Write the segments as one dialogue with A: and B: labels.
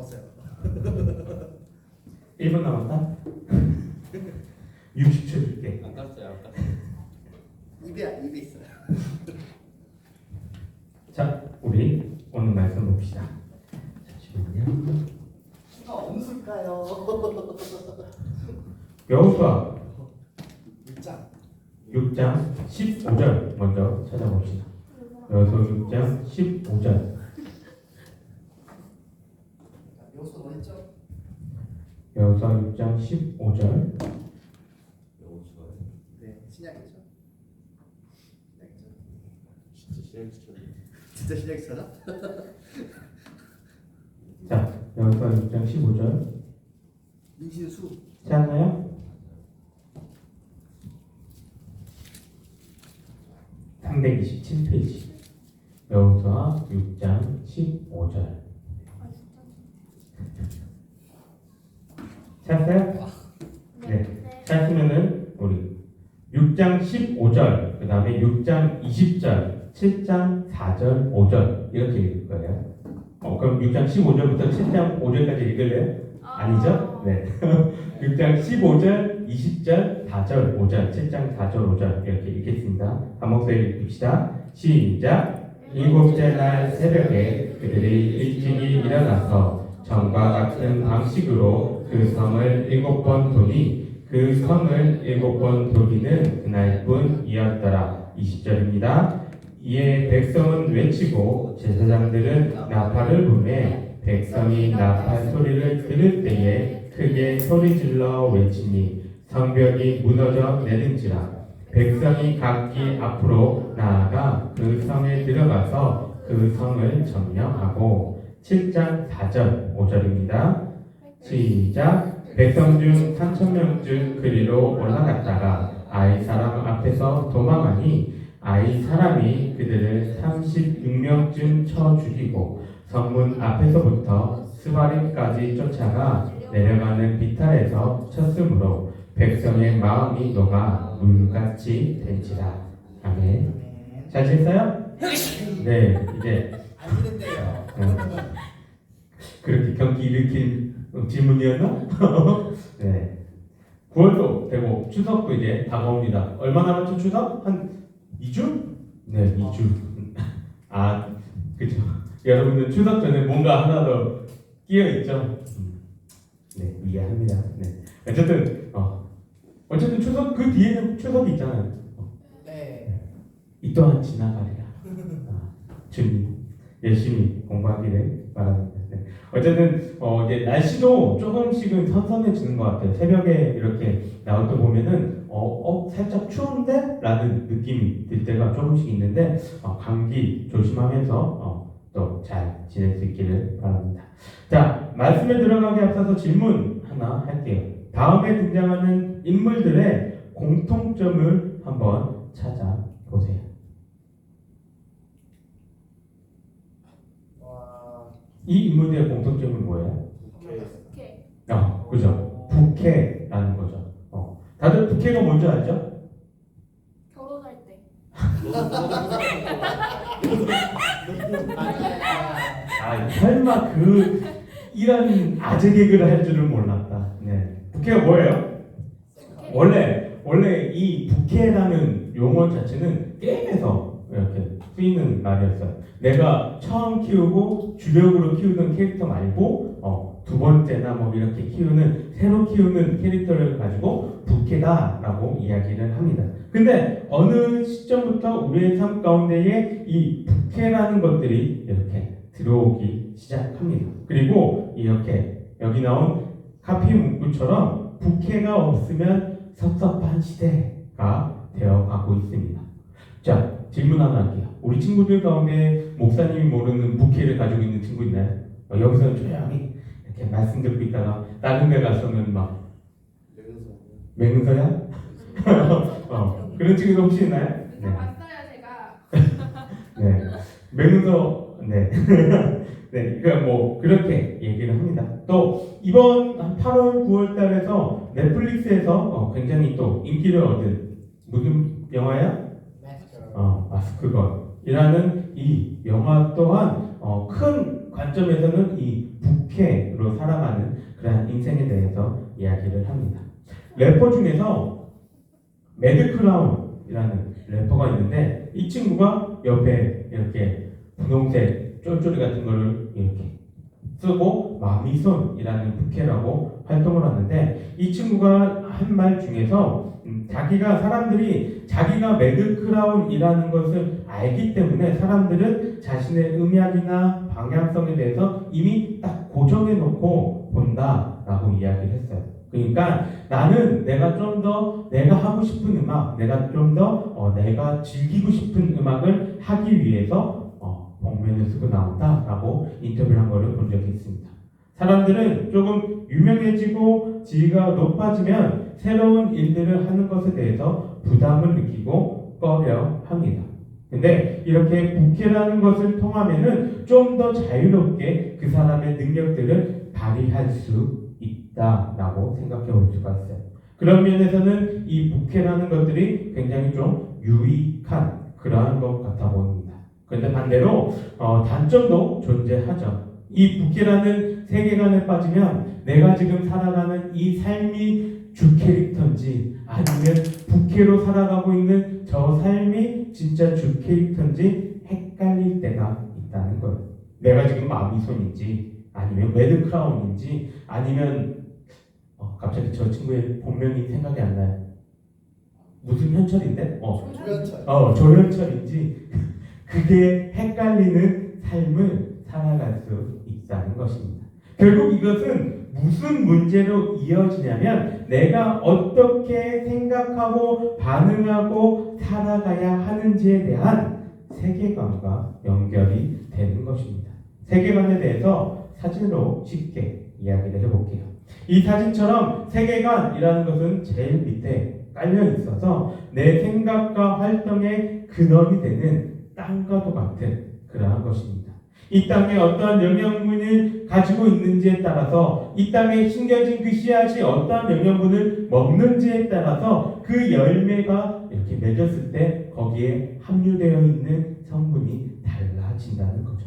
A: 먹었어요.
B: 1분 남았다? 60초 줄게.
C: 안 깠어요, 안 깠어요.
A: 입에 있어요.
B: 자, 우리 오늘 말씀 봅시다. 잠시만요.
A: 엄술까요?
B: 여호수아
A: 물장.
B: 6장 15절 먼저 찾아봅시다. 여호수아 6장 15절.
A: 요소 뭐 했죠?
B: 여호수아 6장 15절.
C: 여호수아
A: 네, 신약이죠. 신약이죠.
C: 진짜 시행시켰네.
A: 진짜 신약이잖아.
B: 자, 여호수아 6장 15절.
A: 민신수.
B: 찾았나요? 327페이지. 여호수아 6장 15절. 찾았어요? 네. 찾으면은 우리 6장 15절, 그 다음에 6장 20절, 7장 4절, 5절 이렇게 읽을 거예요. 그럼 6장 15절부터 7장 5절까지 읽을래요? 아니죠? 네. 6장 15절, 20절, 4절, 5절, 7장 4절, 5절 이렇게 읽겠습니다. 한 목소리 읽읍시다. 시작! 일곱째 날 새벽에 그들이 일찍이 일어나서 전과 같은 방식으로 그 성을 7번 도니 그 성을 7번 도기는 그날뿐이었더라. 20절입니다. 이에 백성은 외치고 제사장들은 나팔을 불매 백성이 나팔 소리를 들을 때에 크게 소리질러 외치니 성벽이 무너져 내린지라. 백성이 각기 앞으로 나아가 그 성에 들어가서 그 성을 점령하고. 7장 4절 5절입니다. 시작. 백성 중 3,000명쯤 그리로 올라갔다가 아이 사람 앞에서 도망하니 아이 사람이 그들을 36명쯤 쳐 죽이고 성문 앞에서부터 스바림까지 쫓아가 내려가는 비탈에서 쳤으므로 백성의 마음이 녹아 물같이 된지라. 아멘. 잘 됐어요? 네, 이제
A: 안 되는데요.
B: 그렇게 경기 일으킨 질문이었나? 네. 9월도 되고 추석도 이제 다가옵니다. 얼마 남았죠 추석? 한 2주? 네, 2주. 아, 그죠. 여러분들 추석 전에 뭔가 하나 더 끼어 있죠? 네, 이해합니다. 네. 어쨌든 추석 그 뒤에는 추석이 있잖아요.
A: 네.
B: 이 또한 지나가리라. 주님 열심히 공부하기를 바랍니다. 네. 어쨌든 이제 날씨도 조금씩은 선선해지는 것 같아요. 새벽에 이렇게 나올 때 보면은 살짝 추운데? 라는 느낌이 들 때가 조금씩 있는데 감기 조심하면서 또 잘 지낼 수 있기를 바랍니다. 자, 말씀에 들어가기 앞서서 질문 하나 할게요. 다음에 등장하는 인물들의 공통점을 한번 찾아보세요.
A: 와.
B: 이 인물들의 공통점은 뭐예요?
C: 오케이.
B: 그죠. 부캐라는 거죠. 다들 부캐가 뭔지 알죠?
D: 결혼할 때.
B: 설마 이런 아재 개그를 할 줄은 몰랐다. 네. 부캐가 뭐예요? 원래 이 부캐라는 용어 자체는 게임에서 이렇게 쓰이는 말이었어요. 내가 처음 키우고 주력으로 키우던 캐릭터 말고 두 번째나 뭐 이렇게 새로 키우는 캐릭터를 가지고 부캐다라고 이야기를 합니다. 근데 어느 시점부터 우리의 삶 가운데에 이 부캐라는 것들이 이렇게 들어오기 시작합니다. 그리고 이렇게 여기 나온 카피 문구처럼 부캐가 없으면 섭섭한 시대가 되어가고 있습니다. 자, 질문 하나 할게요. 우리 친구들 가운데 목사님이 모르는 부캐를 가지고 있는 친구 있나요? 여기서는 조용히 이렇게 말씀 듣고 있다가 다른 데 가서는 막 맹서야? 그런 친구도 혹시 있나요?
D: 그거 봤어요 제가.
B: 네. 맹서, 네. 네, 그러니까 뭐 그렇게 얘기를 합니다. 또 이번 8월, 9월 달에서 넷플릭스에서 굉장히 또 인기를 얻은 무슨 영화야? 마스크걸이라는 이 영화 또한 큰 관점에서는 이 부캐로 대해서 이야기를 합니다. 래퍼 중에서 매드크라운이라는 래퍼가 있는데 이 친구가 옆에 이렇게 분홍색 쫄쫄이 같은 거를 이렇게 쓰고 마미손이라는 부캐라고 활동을 하는데 이 친구가 한 말 중에서 사람들이 자기가 매드크라운이라는 것을 알기 때문에 사람들은 자신의 음악이나 방향성에 대해서 이미 딱 고정해 놓고 본다라고 이야기를 했어요. 그러니까 나는 내가 좀 더 내가 하고 싶은 음악, 내가 좀 더 내가 즐기고 싶은 음악을 하기 위해서 복면을 쓰고 나온다라고 인터뷰를 한 거를 본 적이 있습니다. 사람들은 조금 유명해지고 지위가 높아지면 새로운 일들을 하는 것에 대해서 부담을 느끼고 꺼려 합니다. 근데 이렇게 부캐라는 것을 통하면은 좀 더 자유롭게 그 사람의 능력들을 발휘할 수 있다라고 생각해 볼 수가 있어요. 그런 면에서는 이 부캐라는 것들이 굉장히 좀 유익한 그러한 것 같아 보입니다. 그런데 반대로 단점도 존재하죠. 이 부캐라는 세계관에 빠지면 내가 지금 살아가는 이 삶이 주 캐릭터인지 아니면 부캐로 살아가고 있는 저 삶이 진짜 주 캐릭터인지 헷갈릴 때가 있다는 거예요. 내가 지금 마미손인지 아니면 매드크라운인지 아니면 갑자기 저 친구의 본명이 생각이 안 나요. 무슨 현철인데?
A: 조현철.
B: 조현철인지 그게 헷갈리는 삶을 살아갈 수 있다는 것입니다. 결국 이것은 무슨 문제로 이어지냐면 내가 어떻게 생각하고 반응하고 살아가야 하는지에 대한 세계관과 연결이 되는 것입니다. 세계관에 대해서 사진으로 쉽게 이야기를 해볼게요. 이 사진처럼 세계관이라는 것은 제일 밑에 깔려 있어서 내 생각과 활동의 근원이 되는 땅과도 같은 그러한 것입니다. 이 땅에 어떠한 영양분을 가지고 있는지에 따라서 이 땅에 심겨진 그 씨앗이 어떠한 영양분을 먹는지에 따라서 그 열매가 이렇게 맺었을 때 거기에 함유되어 있는 성분이 달라진다는 거죠.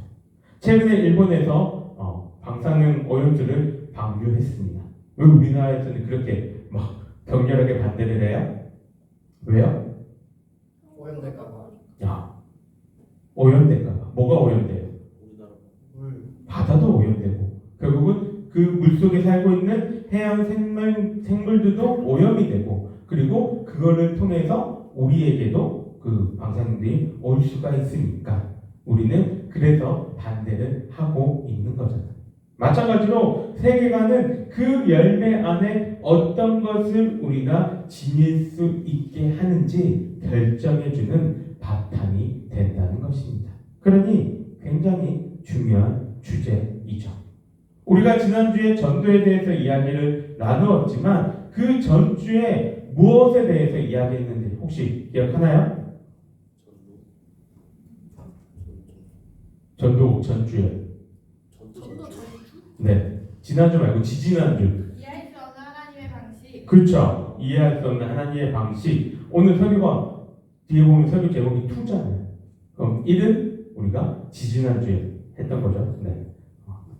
B: 최근에 일본에서 방사능 오염수를 방류했습니다. 왜 우리나라에서는 그렇게 막 격렬하게 반대를 해요? 왜요?
A: 오염될까봐.
B: 오염될까봐. 뭐가 오염돼요?
C: 우리나라
A: 물.
B: 바다도 오염되고 결국은 그 물속에 살고 있는 해양 생물들도 오염이 되고 그리고 그거를 통해서 우리에게도 그 방사능들이 올 수가 있으니까 우리는 그래서 반대를 하고 있는 거잖아요. 마찬가지로 세계관은 그 열매 안에 어떤 것을 우리가 지닐 수 있게 하는지 결정해주는 바탕이 된다는 것입니다. 그러니 굉장히 중요한 주제이죠. 우리가 지난주에 전도에 대해서 이야기를 나누었지만 그 전주에 무엇에 대해서 이야기했는지 혹시 기억하나요? 전도 전주에. 네. 지난주 말고 지지난주.
D: 이해할 수 없는 하나님의 방식.
B: 그렇죠. 이해할 수 없는 하나님의 방식. 오늘 설교가 뒤에 보면 설교 제목이 2잖아요. 그럼 1은 우리가 지지난주에 했던 거죠. 네.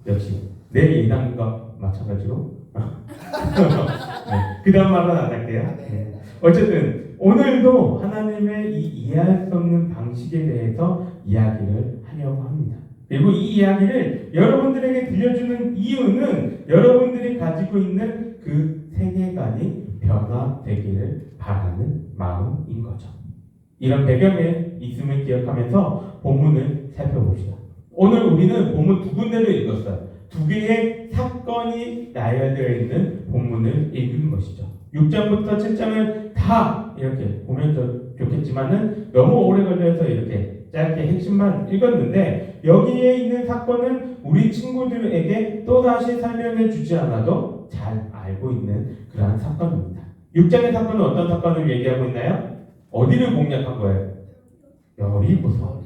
B: 역시 내 예상과 마찬가지로. 네. 그 다음 말은 안 할게요. 네. 어쨌든 오늘도 하나님의 이 이해할 수 없는 방식에 대해서 이야기를 하려고 합니다. 그리고 이 이야기를 여러분들에게 들려주는 이유는 여러분들이 가지고 있는 그 세계관이 변화되기를 바라는 마음인 거죠. 이런 배경에 있음을 기억하면서 본문을 살펴봅시다. 오늘 우리는 본문 2군데를 읽었어요. 2개의 사건이 나열되어 있는 본문을 읽는 것이죠. 6장부터 7장을 다 이렇게 보면 좋겠지만은 너무 오래 걸려서 이렇게 짧게 핵심만 읽었는데 여기에 있는 사건은 우리 친구들에게 또다시 설명해 주지 않아도 잘 알고 있는 그러한 사건입니다. 6장의 사건은 어떤 사건을 얘기하고 있나요? 어디를 공략한 거예요? 여리고성.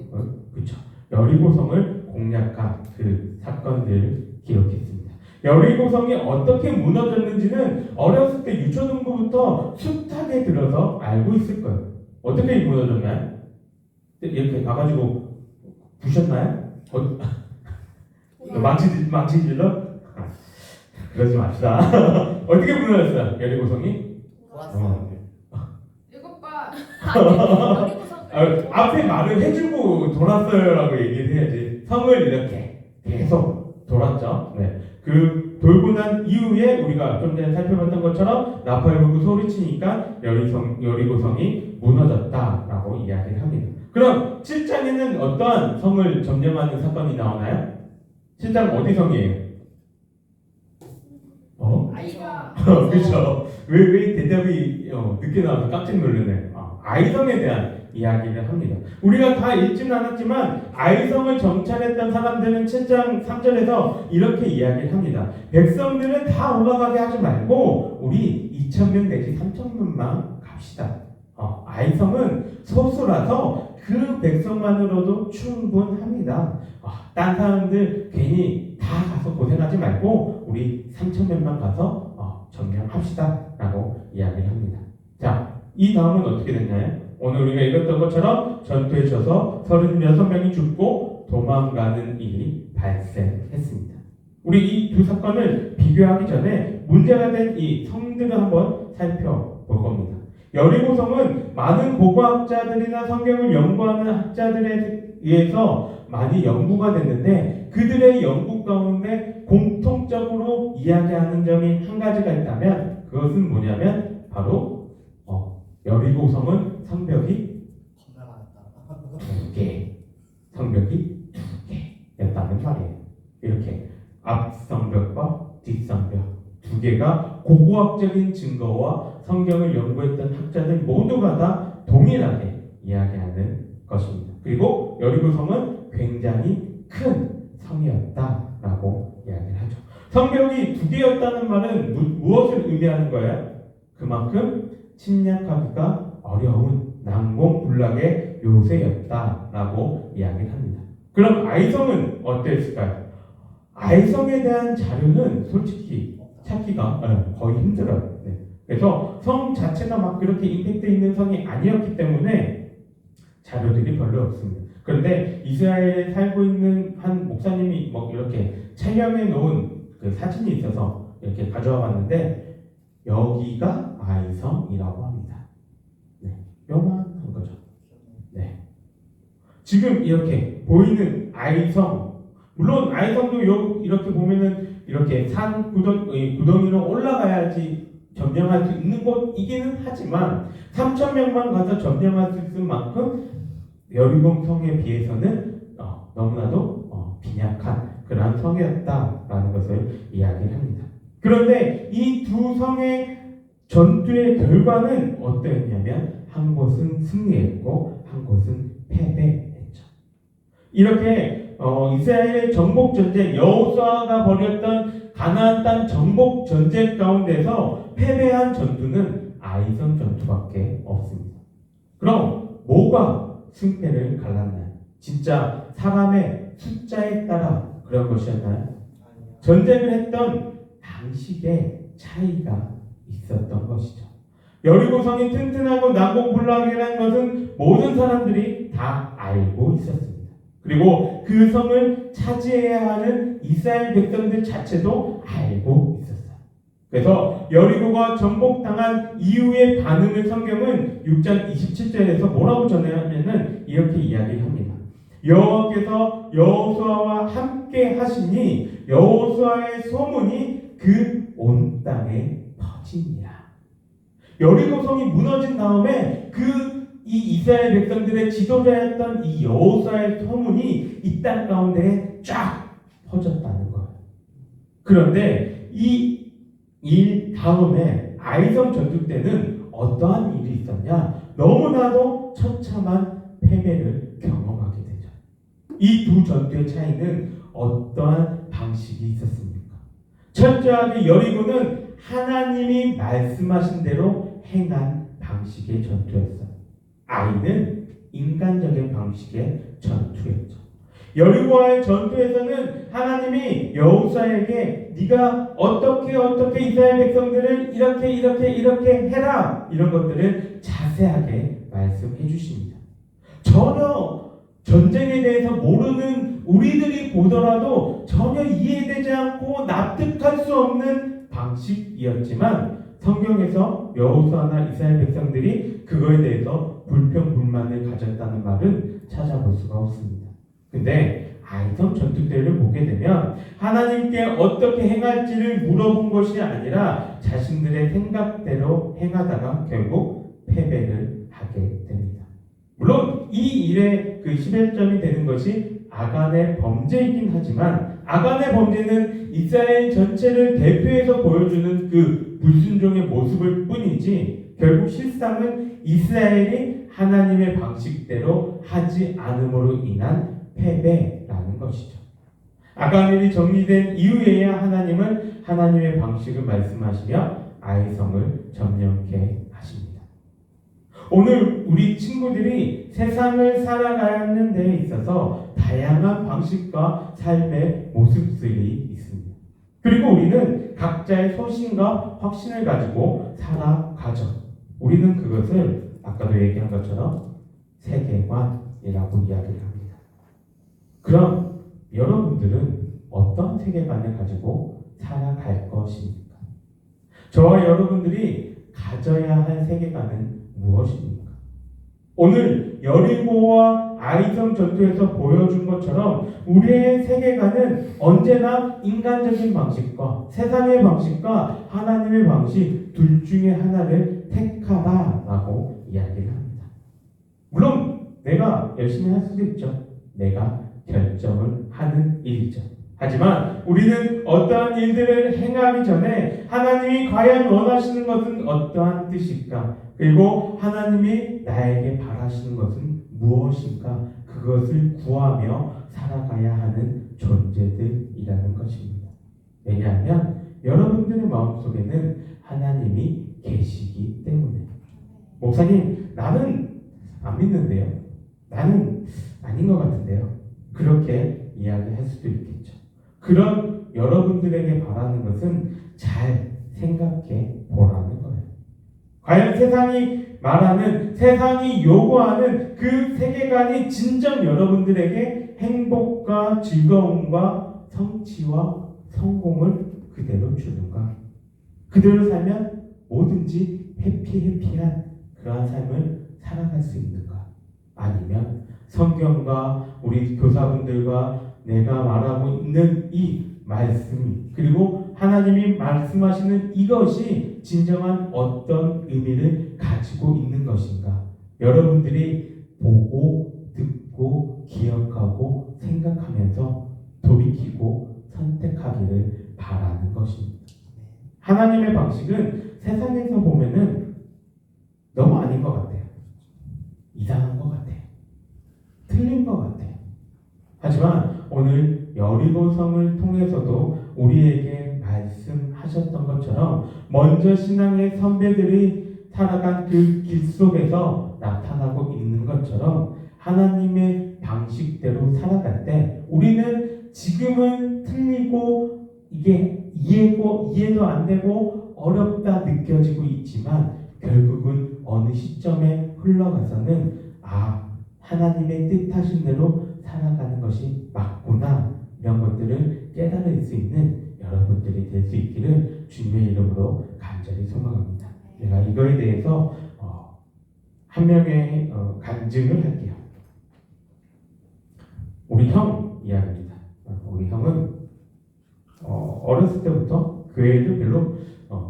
B: 그렇죠. 여리고성을 공략한 그 사건들을 기록했습니다. 여리고성이 어떻게 무너졌는지는 어렸을 때 유초등부부터 숱하게 들어서 알고 있을 거예요. 어떻게 무너졌나요? 이렇게 가가지고 부셨나요? 망치질러? 그러지 맙시다. 어떻게 무너졌어요? 여리고성이?
A: 좋았어.
D: 7번. 여리고성.
B: 앞에 말을 해주고 돌았어요라고 얘기를 해야지. 성을 이렇게 계속 돌았죠. 네. 그 돌고 난 이후에 우리가 좀 전에 살펴봤던 것처럼 나팔 불고 소리치니까 여리고성이 무너졌다라고 이야기를 합니다. 그럼 7장에는 어떠한 성을 점령하는 사건이 나오나요? 7장 어디 성이에요?
D: 아이가.
B: 그렇죠. 왜 대답이 늦게 나와서 깜짝 놀라네. 아이성에 대한 이야기를 합니다. 우리가 다 읽지는 않았지만 아이성을 정찰했던 사람들은 7장 3절에서 이렇게 이야기를 합니다. 백성들은 다 올라가게 하지 말고 우리 2,000명 내지 3,000명만 갑시다. 아이성은 소수라서 그 백성만으로도 충분합니다. 딴 사람들 괜히 다 가서 고생하지 말고 우리 3,000명만 가서 점령합시다 라고 이야기를 합니다. 자, 이 다음은 어떻게 됐나요? 오늘 우리가 읽었던 것처럼 전투에 져서 36명이 죽고 도망가는 일이 발생했습니다. 우리 이 두 사건을 비교하기 전에 문제가 된 이 성들을 한번 살펴볼 겁니다. 여리고성은 많은 고고학자들이나 성경을 연구하는 학자들에 의해서 많이 연구가 됐는데 그들의 연구 가운데 공통적으로 이야기하는 점이 한 가지가 있다면 그것은 뭐냐면 바로 여리고성은 성벽이
A: 겁나 많았다.
B: 2개, 성벽이 2개였다는 말이에요. 이렇게 앞 성벽과 뒷 성벽 2개가 고고학적인 증거와 성경을 연구했던 학자들 모두가 다 동일하게 이야기하는 것입니다. 그리고 여리고성은 굉장히 큰 성이었다라고 이야기를 하죠. 성벽이 2개였다는 말은 무엇을 의미하는 거예요? 그만큼 침략하기가 어려운 난공불락의 요새였다라고 이야기를 합니다. 그럼 아이성은 어땠을까요? 아이성에 대한 자료는 솔직히 찾기가 거의 힘들어요. 네. 그래서 성 자체가 막 그렇게 임팩트 있는 성이 아니었기 때문에 자료들이 별로 없습니다. 그런데 이스라엘에 살고 있는 한 목사님이 뭐 이렇게 촬영해 놓은 그 사진이 있어서 이렇게 가져와 봤는데 여기가 아이성이라고 합니다. 네, 요만한 거죠. 네. 지금 이렇게 보이는 아이성, 물론 아이성도 이렇게 보면은 이렇게 산 구덩이로 올라가야지 점령할 수 있는 곳이기는 하지만 3,000명만 가서 점령할 수 있을 만큼 여리고성에 비해서는 너무나도 빈약한 그러한 성이었다라는 것을 이야기를 합니다. 그런데 이 두 성의 전투의 결과는 어떠했냐면 한 곳은 승리했고 한 곳은 패배했죠. 이렇게 이스라엘의 정복 전쟁, 여호수아가 벌였던 가나안 땅 정복 전쟁 가운데서 패배한 전투는 아이성 전투밖에 없습니다. 그럼 뭐가 승패를 갈랐나요? 진짜 사람의 숫자에 따라 그런 것이었나요? 전쟁을 했던 방식의 차이가 있었던 것이죠. 여리고성이 튼튼하고 난공불락이라는 것은 모든 사람들이 다 알고 있었습니다. 그리고 그 성을 차지해야 하는 이스라엘 백성들 자체도 알고 있었어요. 그래서 여리고가 정복당한 이후의 반응을 성경은 6장 27절에서 뭐라고 전하냐면은 이렇게 이야기를 합니다. 여호와께서 여호수아와 함께 하시니 여호수아의 소문이 그 온 땅에 퍼지니라. 여리고성이 무너진 다음에 이 이스라엘 백성들의 지도자였던 이 여호수아의 소문이 이 땅 가운데 쫙 퍼졌다는 거예요. 그런데 이 일 다음에 아이성 전투 때는 어떠한 일이 있었냐? 너무나도 처참한 패배를 경험하게 되죠. 이 두 전투의 차이는 어떠한 방식이 있었습니까? 철저하게 여리고는 하나님이 말씀하신 대로 행한 방식의 전투였어요. 아이는 인간적인 방식의 전투였죠. 여리고와의 전투에서는 하나님이 여호수아에게 네가 어떻게 이스라엘 백성들을 이렇게 해라 이런 것들을 자세하게 말씀해 주십니다. 전혀 전쟁에 대해서 모르는 우리들이 보더라도 전혀 이해되지 않고 납득할 수 없는 방식이었지만 성경에서 여호수아나 이스라엘 백성들이 그거에 대해서 불평불만을 가졌다는 말은 찾아볼 수가 없습니다. 근데 아이성 전투 때를 보게 되면 하나님께 어떻게 행할지를 물어본 것이 아니라 자신들의 생각대로 행하다가 결국 패배를 하게 됩니다. 물론 이 일의 그 시발점이 되는 것이 아간의 범죄이긴 하지만 아간의 범죄는 이스라엘 전체를 대표해서 보여주는 그 불순종의 모습일 뿐이지 결국 실상은 이스라엘이 하나님의 방식대로 하지 않음으로 인한 패배라는 것이죠. 아간일이 정리된 이후에야 하나님은 하나님의 방식을 말씀하시며 아이성을 점령케 하십니다. 오늘 우리 친구들이 세상을 살아가는 데 있어서 다양한 방식과 삶의 모습들이 있습니다. 그리고 우리는 각자의 소신과 확신을 가지고 살아가죠. 우리는 그것을 아까도 얘기한 것처럼 세계관이라고 이야기를 합니다. 그럼 여러분들은 어떤 세계관을 가지고 살아갈 것입니까? 저와 여러분들이 가져야 할 세계관은 무엇입니까? 오늘 여리고와 아이성 전투에서 보여준 것처럼 우리의 세계관은 언제나 인간적인 방식과 세상의 방식과 하나님의 방식 둘 중에 하나를 택하라라고 이야기를 합니다. 물론 내가 열심히 할 수도 있죠. 내가 결정을 하는 일이죠. 하지만 우리는 어떠한 일들을 행하기 전에 하나님이 과연 원하시는 것은 어떠한 뜻일까? 그리고 하나님이 나에게 바라시는 것은 무엇인가? 그것을 구하며 살아가야 하는 존재들이라는 것입니다. 왜냐하면 여러분들의 마음속에는 하나님이 계시기 때문에. 목사님, 나는 안 믿는데요. 나는 아닌 것 같은데요. 그렇게 이야기할 수도 있겠죠. 그런 여러분들에게 바라는 것은 잘 생각해 보라는 거예요. 과연 세상이 말하는, 세상이 요구하는 그 세계관이 진정 여러분들에게 행복과 즐거움과 성취와 성공을 그대로 주는가? 그대로 살면 뭐든지 해피한 그러한 삶을 살아갈 수 있는가? 아니면 성경과 우리 교사분들과 내가 말하고 있는 이 말씀이 그리고 하나님이 말씀하시는 이것이 진정한 어떤 의미를 가지고 있는 것인가? 여러분들이 보고 듣고 기억하고 생각하면서 돌이키고 선택하기를 바라는 것입니다. 하나님의 방식은 세상에서 보면은 너무 아닌 것 같아요. 이상한 것 같아요. 틀린 것 같아요. 하지만 오늘 여리고성을 통해서도 우리에게 말씀하셨던 것처럼 먼저 신앙의 선배들이 살아간 그 길 속에서 나타나고 있는 것처럼 하나님의 방식대로 살아갈 때 우리는 지금은 틀리고 이게 이해도 안 되고 어렵다 느껴지고 있지만 결국은 어느 시점에 흘러가서는 하나님의 뜻하신 대로 살아가는 것이 맞구나 이런 것들을 깨달을 수 있는 여러분들이 될 수 있기를 주님의 이름으로 간절히 소망합니다. 제가 이거에 대해서 한 명의 간증을 할게요. 우리 형 이야기입니다. 우리 형은 어렸을 때부터 교회를 별로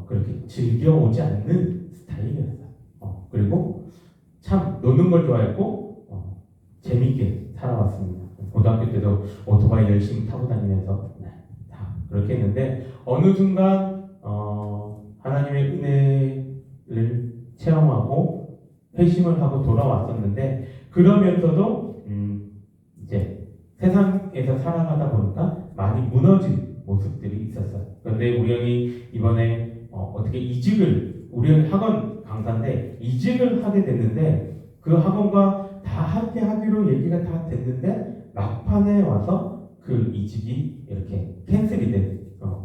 B: 그렇게 즐겨오지 않는 스타일이었어요. 그리고 참 노는 걸 좋아했고 재미있게 살아왔습니다. 고등학교 때도 오토바이 열심히 타고 다니면서 다 그렇게 했는데 어느 순간 하나님의 은혜를 체험하고 회심을 하고 돌아왔었는데 그러면서도 이제 세상에서 살아가다 보니까 많이 무너진 모습들이 있었어요. 그런데 우리 형이 이번에 어떻게 이직을 우리 형이 학원 강사인데 이직을 하게 됐는데 그 학원과 다 함께 하기로 얘기가 다 됐는데 막판에 와서 그 이직이 이렇게 캔슬이 된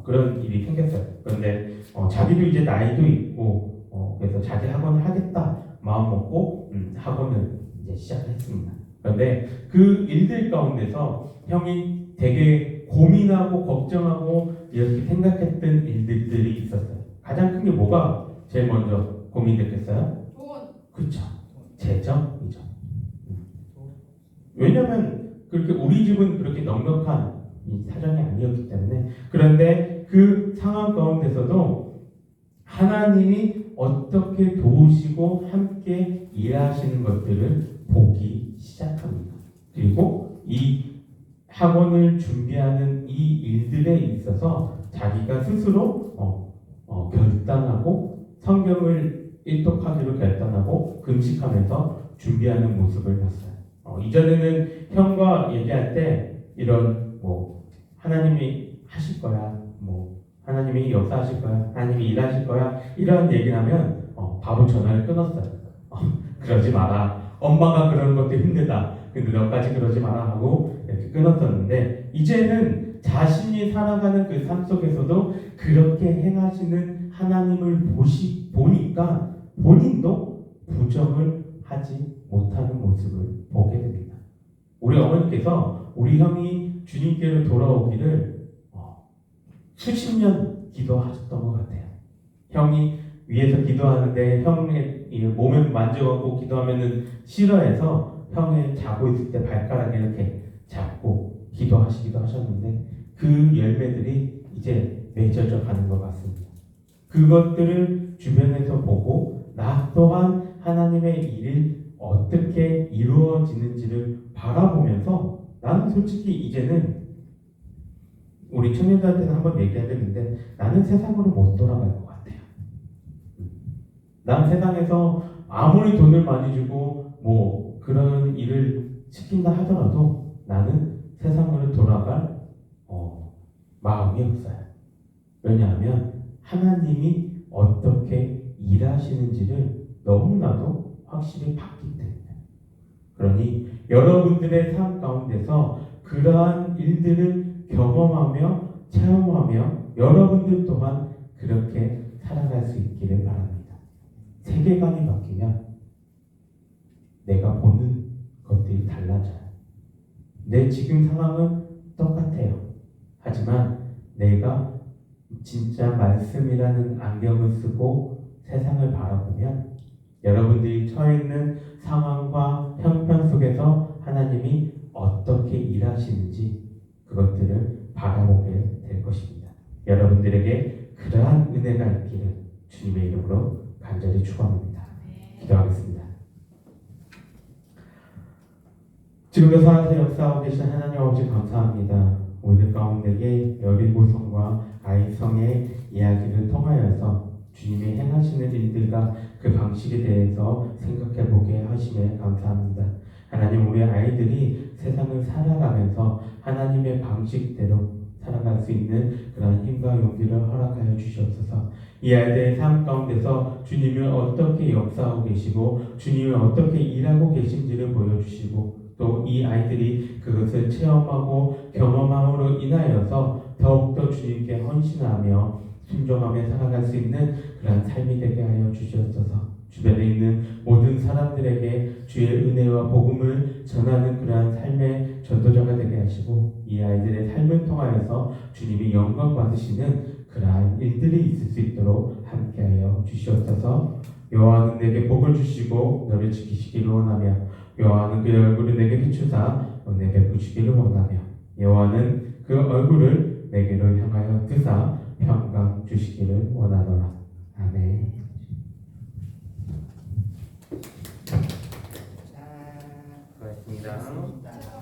B: 그런 일이 생겼어요. 그런데 자기도 이제 나이도 있고 그래서 자기 학원을 하겠다 마음 먹고 학원을 이제 시작했습니다. 그런데 그 일들 가운데서 형이 되게 고민하고 걱정하고 이렇게 생각했던 일들이 있었어요. 가장 큰 게 뭐가 제일 먼저 고민됐겠어요?
D: 돈.
B: 그쵸. 재정이죠. 왜냐면 그렇게 우리 집은 그렇게 넉넉한 이 사정이 아니었기 때문에. 그런데 그 상황 가운데서도 하나님이 어떻게 도우시고 함께 일하시는 것들을 보기 시작합니다. 그리고 이 학원을 준비하는 이 일들에 있어서 자기가 스스로 결단하고 성경을 일독하기로 결단하고 금식하면서 준비하는 모습을 봤어요. 이전에는 형과 얘기할 때 이런 하나님이 하실 거야, 하나님이 역사하실 거야, 하나님이 일하실 거야 이런 얘기를 하면 바로 전화를 끊었어요. 그러지 마라. 엄마가 그러는 것도 힘들다. 근데 너까지 그러지 마라 하고 이렇게 끊었었는데 이제는 자신이 살아가는 그 삶 속에서도 그렇게 행하시는 하나님을 보니까 본인도 부정을 하지 못하는 모습을 보게 됩니다. 우리 어머니께서 우리 형이 주님께로 돌아오기를 수십 년 기도하셨던 것 같아요. 형이 위에서 기도하는데 형의 몸에 만져갖고 기도하면은 싫어해서 형이 자고 있을 때 발가락에 이렇게 잡고 기도하시기도 하셨는데 그 열매들이 이제 맺어져 가는 것 같습니다. 그것들을 주변에서 보고 나 또한 하나님의 일을 어떻게 이루어지는지를 바라보면서 나는 솔직히 이제는 우리 청년들한테는 한번 얘기해야 되는데 나는 세상으로 못 돌아갈 것 같아요. 난 세상에서 아무리 돈을 많이 주고 그런 일을 시킨다 하더라도 나는 세상으로 돌아갈 마음이 없어요. 왜냐하면 하나님이 어떻게 일하시는지를 너무나도 확실히 봤기 때문에. 그러니 여러분들의 삶 가운데서 그러한 일들을 경험하며 체험하며 여러분들 또한 그렇게 살아갈 수 있기를 바랍니다. 세계관이 바뀌면 내가 보는 것들이 달라져요. 내 지금 상황은 똑같아요. 하지만 내가 진짜 말씀이라는 안경을 쓰고 세상을 바라보면 여러분들이 처해 있는 상황과 형편 속에서 하나님이 어떻게 일하시는지 그것들을 바라보게 될 것입니다. 여러분들에게 그러한 은혜가 있기를 주님의 이름으로 간절히 축원합니다. 기도하겠습니다. 지금도 살아서 역사하고 계신 하나님 아버지 감사합니다. 우리들 가운데에 여리고성과 아이성의 이야기를 통하여서 주님이 행하시는 일들과 그 방식에 대해서 생각해보게 하심에 감사합니다. 하나님, 우리 아이들이 세상을 살아가면서 하나님의 방식대로 살아갈 수 있는 그런 힘과 용기를 허락하여 주시옵소서. 이 아이들의 삶 가운데서 주님을 어떻게 역사하고 계시고 주님을 어떻게 일하고 계신지를 보여주시고 또 이 아이들이 그것을 체험하고 경험함으로 인하여서 더욱더 주님께 헌신하며 순종하며 살아갈 수 있는 그런 삶이 되게 하여 주시옵소서. 주변에 있는 모든 사람들에게 주의 은혜와 복음을 전하는 그러한 삶의 전도자가 되게 하시고 이 아이들의 삶을 통하여서 주님이 영광 받으시는 그러한 일들이 있을 수 있도록 함께하여 주시옵소서. 여호와는 내게 복을 주시고 너를 지키시기를 원하며 여호와는 그의 얼굴을 내게 비추사 내게 부시기를 원하며 여호와는 그 얼굴을 내게로 향하여 드사 평강 주시기를 원하노라. 아멘. 고맙습니다.